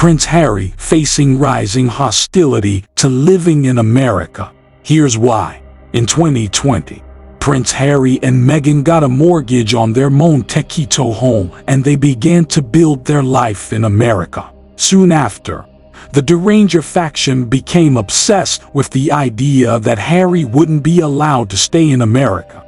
Prince Harry facing rising hostility to living in America. Here's why. In 2020, Prince Harry and Meghan got a mortgage on their Montecito home and they began to build their life in America. Soon after, the Deranger faction became obsessed with the idea that Harry wouldn't be allowed to stay in America,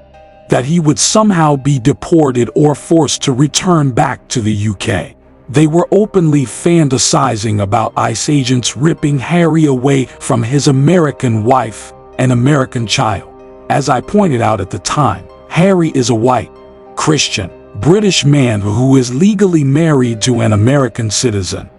that he would somehow be deported or forced to return back to the UK. They were openly fantasizing about ICE agents ripping Harry away from his American wife and American child. As I pointed out at the time, Harry is a white, Christian, British man who is legally married to an American citizen.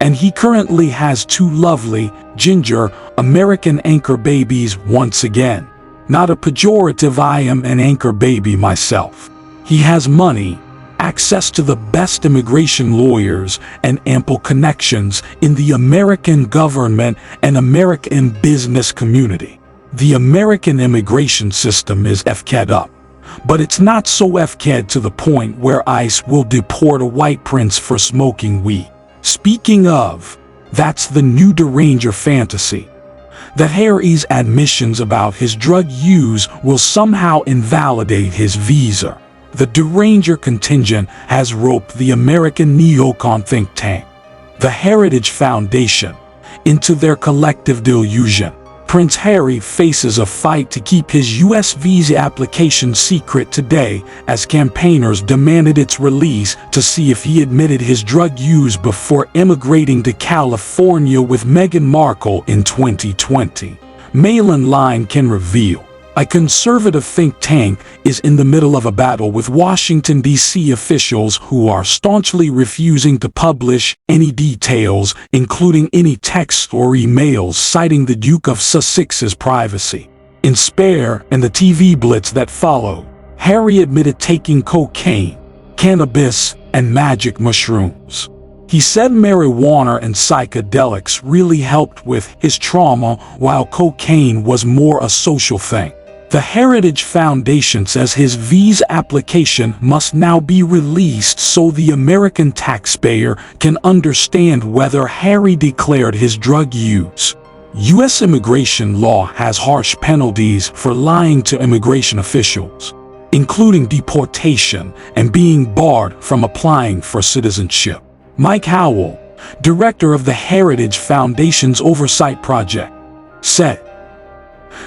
And he currently has two lovely, ginger, American anchor babies once again. Not a pejorative, I am an anchor baby myself. He has money, access to the best immigration lawyers, and ample connections in the American government and American business community. The American immigration system is FK'd up, but it's not so FK'd to the point where ICE will deport a white prince for smoking weed. Speaking of, that's the new Deranger fantasy, that Harry's admissions about his drug use will somehow invalidate his visa. The Deranger contingent has roped the American neocon think tank, the Heritage Foundation, into their collective delusion. Prince Harry faces a fight to keep his U.S. visa application secret today as campaigners demanded its release to see if he admitted his drug use before immigrating to California with Meghan Markle in 2020. Mail Line can reveal a conservative think tank is in the middle of a battle with Washington, D.C. officials who are staunchly refusing to publish any details, including any texts or emails, citing the Duke of Sussex's privacy. In Spare and the TV blitz that followed, Harry admitted taking cocaine, cannabis, and magic mushrooms. He said marijuana and psychedelics really helped with his trauma, while cocaine was more a social thing. The Heritage Foundation says his visa application must now be released so the American taxpayer can understand whether Harry declared his drug use. U.S. immigration law has harsh penalties for lying to immigration officials, including deportation and being barred from applying for citizenship. Mike Howell, director of the Heritage Foundation's Oversight Project, said,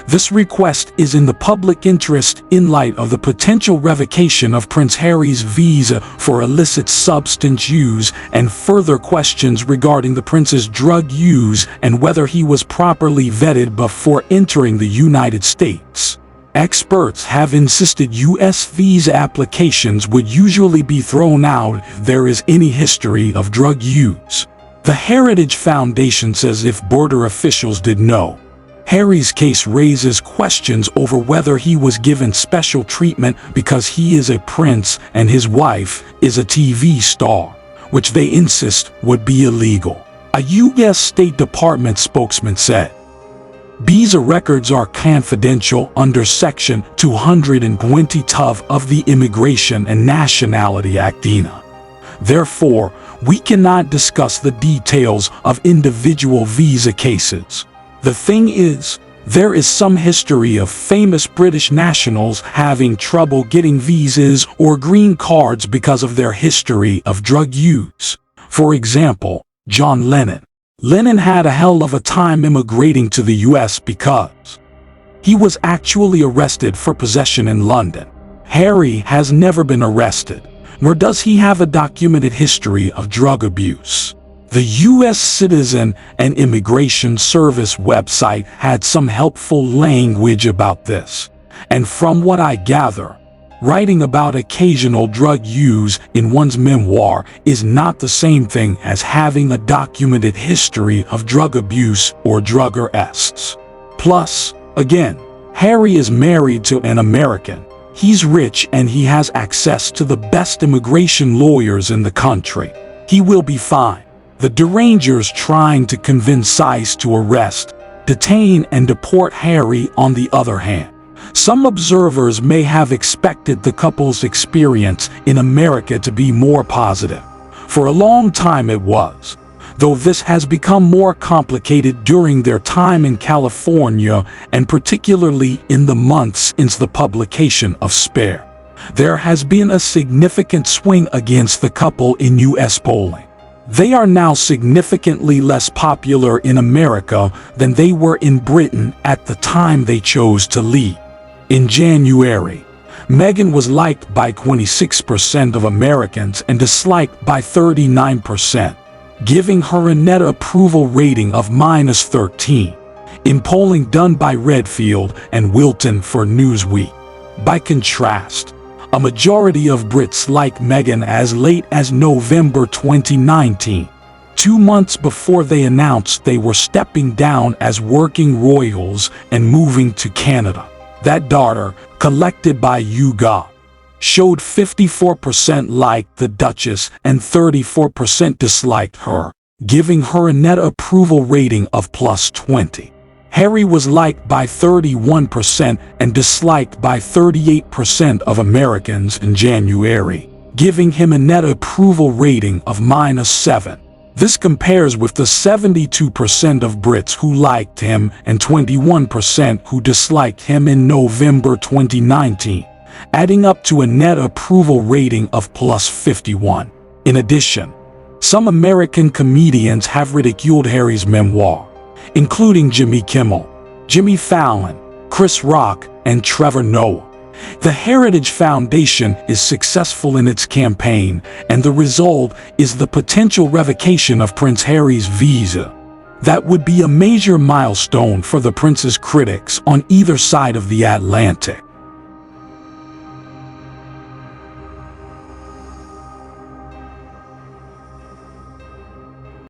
"This request is in the public interest in light of the potential revocation of Prince Harry's visa for illicit substance use and further questions regarding the prince's drug use and whether he was properly vetted before entering the United States. Experts have insisted U.S. visa applications would usually be thrown out if there is any history of drug use." The Heritage Foundation says if border officials did know, Harry's case raises questions over whether he was given special treatment because he is a prince and his wife is a TV star, which they insist would be illegal. A U.S. State Department spokesman said, "Visa records are confidential under Section 220 of the Immigration and Nationality Act (INA). Therefore, we cannot discuss the details of individual visa cases. The thing is, there is some history of famous British nationals having trouble getting visas or green cards because of their history of drug use. For example, John Lennon. Lennon had a hell of a time immigrating to the US because he was actually arrested for possession in London. Harry has never been arrested, nor does he have a documented history of drug abuse." The U.S. Citizen and Immigration Service website had some helpful language about this, and from what I gather, writing about occasional drug use in one's memoir is not the same thing as having a documented history of drug abuse or drug arrests. Plus, again, Harry is married to an American. He's rich and he has access to the best immigration lawyers in the country. He will be fine. The Derangers trying to convince ICE to arrest, detain, and deport Harry, on the other hand. Some observers may have expected the couple's experience in America to be more positive. For a long time it was. though this has become more complicated during their time in California and particularly in the months since the publication of Spare. There has been a significant swing against the couple in U.S. polling. They are now significantly less popular in America than they were in Britain at the time they chose to leave. In January, Meghan was liked by 26% of Americans and disliked by 39%, giving her a net approval rating of -13, in polling done by Redfield and Wilton for Newsweek. By contrast, a majority of Brits like Meghan as late as November 2019, 2 months before they announced they were stepping down as working royals and moving to Canada. That data, collected by YouGov, showed 54% liked the Duchess and 34% disliked her, giving her a net approval rating of +20. Harry was liked by 31% and disliked by 38% of Americans in January, giving him a net approval rating of -7. This compares with the 72% of Brits who liked him and 21% who disliked him in November 2019, adding up to a net approval rating of +51. In addition, some American comedians have ridiculed Harry's memoir, including Jimmy Kimmel, Jimmy Fallon, Chris Rock, and Trevor Noah. The Heritage Foundation is successful in its campaign, and the result is the potential revocation of Prince Harry's visa. That would be a major milestone for the prince's critics on either side of the Atlantic.